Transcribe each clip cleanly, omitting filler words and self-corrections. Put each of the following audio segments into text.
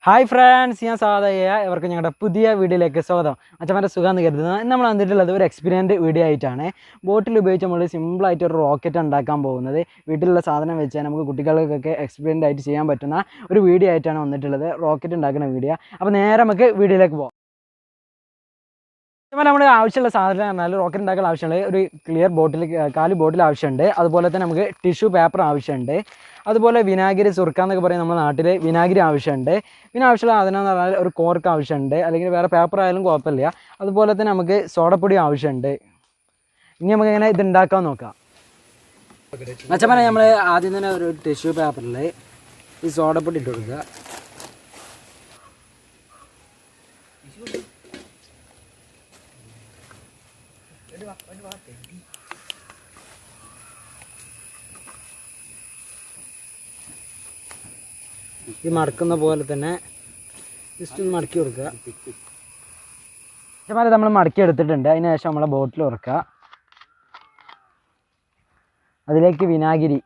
Hi friends, ഞാൻ സാധായ ഇവർക്ക് ഞങ്ങളുടെ പുതിയ വീഡിയോയിലേക്ക് സ്വാഗതം. അച്ഛന്മാരുടെ സുഖമെന്ന് കരുതുന്നത് നമ്മൾ വന്നിട്ടുള്ളത് ഒരു എക്സ്പീരിയൻറ്റ് വീഡിയോ ആയിട്ടാണ്. ബോട്ടിൽ ഉപയോഗിച്ച് നമ്മൾ സിമ്പിളായിട്ട് ഒരു റോക്കറ്റ് ഉണ്ടാക്കാൻ പോകുന്നത്. വീട്ടിലുള്ള സാധനം വെച്ചാൽ നമുക്ക് കുട്ടികൾക്കൊക്കെ എക്സ്പീരിയൻ്റ് ആയിട്ട് ചെയ്യാൻ പറ്റുന്ന ഒരു വീഡിയോ ആയിട്ടാണ് വന്നിട്ടുള്ളത്, റോക്കറ്റ് ഉണ്ടാക്കുന്ന വീഡിയോ. അപ്പോൾ നേരെ നമുക്ക് വീഡിയോയിലേക്ക് പോകാം. നമ്മൾ ആവശ്യമുള്ള സാധനം പറഞ്ഞാൽ റോക്കറ്റ് ഉണ്ടാക്കാൻ ആവശ്യമുള്ള ഒരു ക്ലിയർ ബോട്ടിൽ, കാലി ബോട്ടിൽ ആവശ്യമുണ്ട്. അതുപോലെ തന്നെ നമുക്ക് ടിഷ്യൂ പേപ്പർ ആവശ്യമുണ്ട്. അതുപോലെ വിനാഗിരി, സുർക്ക എന്നൊക്കെ പറയും നമ്മുടെ നാട്ടിൽ, വിനാഗിരി ആവശ്യമുണ്ട്. പിന്നെ ആവശ്യമുള്ള സാധനം എന്ന് പറഞ്ഞാൽ ഒരു കോർക്ക് ആവശ്യമുണ്ട്, അല്ലെങ്കിൽ വേറെ പേപ്പർ ആയാലും കുഴപ്പമില്ല. അതുപോലെ തന്നെ നമുക്ക് സോഡപ്പൊടി ആവശ്യമുണ്ട്. ഇനി നമുക്ക് എങ്ങനെ ഇത് ഉണ്ടാക്കാൻ നോക്കാം. അച്ഛന്മാരെ നമ്മൾ ആദ്യം തന്നെ ഒരു ടിഷ്യൂ പേപ്പറിൽ ഈ സോഡപ്പൊടി ഇട്ട് കൊടുക്കുക. ഈ മടക്കുന്ന പോലെ തന്നെ ജസ്റ്റ് ഒന്ന് മടക്കി കൊടുക്കുക. ഇതേമാതിരി നമ്മൾ മടക്കി എടുത്തിട്ടുണ്ട്. അതിന് ശേഷം നമ്മളെ ബോട്ടിൽ ഉറക്കുക. അതിലേക്ക് വിനാഗിരി,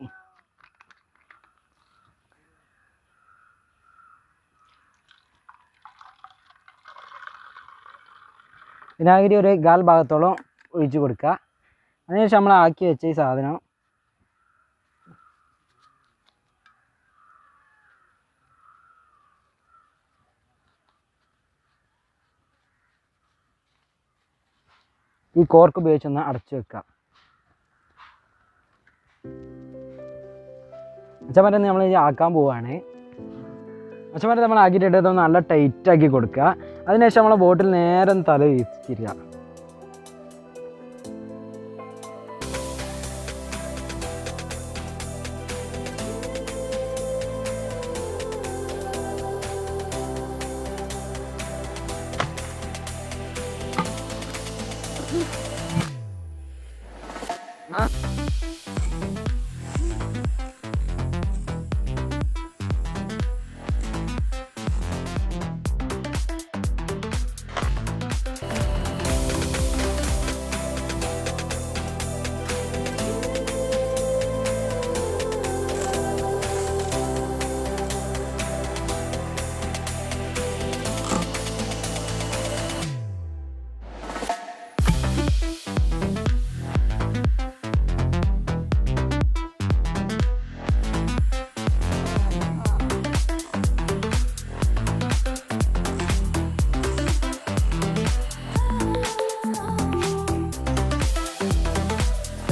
ഒരു 1/4 ഭാഗത്തോളം ഒഴിച്ച് കൊടുക്കുക. അതിനുശേഷം നമ്മൾ ആക്കി വെച്ച ഈ സാധനം ഈ കോർക്ക് ഉപയോഗിച്ചൊന്ന് അടച്ചു വെക്കുക. അച്ഛന്മാരെ നമ്മൾ ആക്കാൻ പോവുകയാണ്. അച്ഛന്മാരെ നമ്മൾ ആക്കിയിട്ട് ഇതൊന്ന് നല്ല ടൈറ്റാക്കി കൊടുക്കുക. അതിനുശേഷം നമ്മളെ ബോട്ടിൽ നേരെ തല വീഴ്ത്തിരിക്കുക.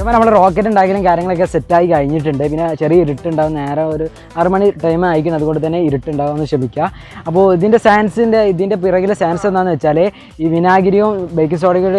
അപ്പോൾ നമ്മൾ റോക്കറ്റ് ഉണ്ടാക്കലും കാര്യങ്ങളൊക്കെ സെറ്റായി കഴിഞ്ഞിട്ടുണ്ട്. പിന്നെ ചെറിയ ഇരുട്ടുണ്ടാവും, നേരെ ഒരു 6 മണി ടൈം ആയിരിക്കും, അതുകൊണ്ട് തന്നെ ഇരുട്ടുണ്ടാവും, എന്ന് ക്ഷമിക്കുക. അപ്പോൾ ഇതിൻ്റെ പിറകിലെ സയൻസ് എന്താണെന്ന് വെച്ചാൽ ഈ വിനാഗിരിയും ബേക്കിംഗ് സോഡയും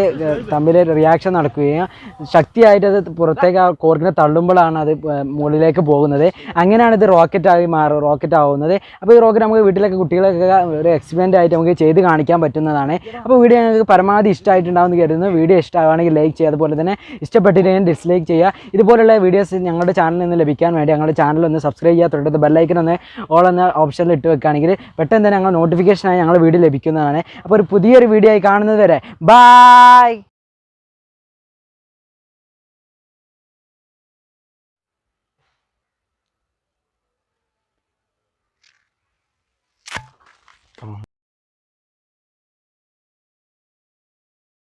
തമ്മിൽ റിയാക്ഷൻ നടക്കുകയും ശക്തിയായിട്ട് അത് പുറത്തേക്ക് ആ കോർക്കിനെ തള്ളുമ്പോഴാണ് അത് മുകളിലേക്ക് പോകുന്നത്. അങ്ങനെയാണ് ഇത് റോക്കറ്റ് ആവുന്നത്. അപ്പോൾ ഈ റോക്കറ്റ് നമുക്ക് വീട്ടിലൊക്കെ കുട്ടികളൊക്കെ ഒരു എക്സ്പെരിമെൻ്റ് ആയിട്ട് നമുക്ക് ചെയ്ത് കാണിക്കാൻ പറ്റുന്നതാണ്. അപ്പോൾ വീഡിയോ ഞങ്ങൾക്ക് പരമാവധി ഇഷ്ടമായിട്ടുണ്ടാവുമെന്ന് കരുതുന്നു. വീഡിയോ ഇഷ്ടമാണെങ്കിൽ ലൈക്ക് ചെയ്യുക, അതുപോലെ തന്നെ ഇഷ്ടപ്പെട്ടില്ലെങ്കിൽ ഡിസ്ലൈക്ക് ചെയ്യുക. ഇതുപോലുള്ള വീഡിയോസ് ഞങ്ങളുടെ ചാനലിൽ നിന്ന് ലഭിക്കാൻ വേണ്ടി ഞങ്ങളുടെ ചാനൽ ഒന്ന് സബ്സ്ക്രൈബ് ചെയ്യുക. തൊട്ടടുത്ത് ബെല്ലൈക്കൻ ഒന്ന് ഓൾ എന്ന ഓപ്ഷനിൽ ഇട്ട് വെക്കുകയാണെങ്കിൽ പെട്ടെന്ന് തന്നെ ഞങ്ങൾ നോട്ടിഫിക്കേഷനായി ഞങ്ങളുടെ വീഡിയോ ലഭിക്കുന്നതാണ്. അപ്പോൾ ഒരു പുതിയൊരു വീഡിയോ ആയി കാണുന്നത് വരെ ബൈ.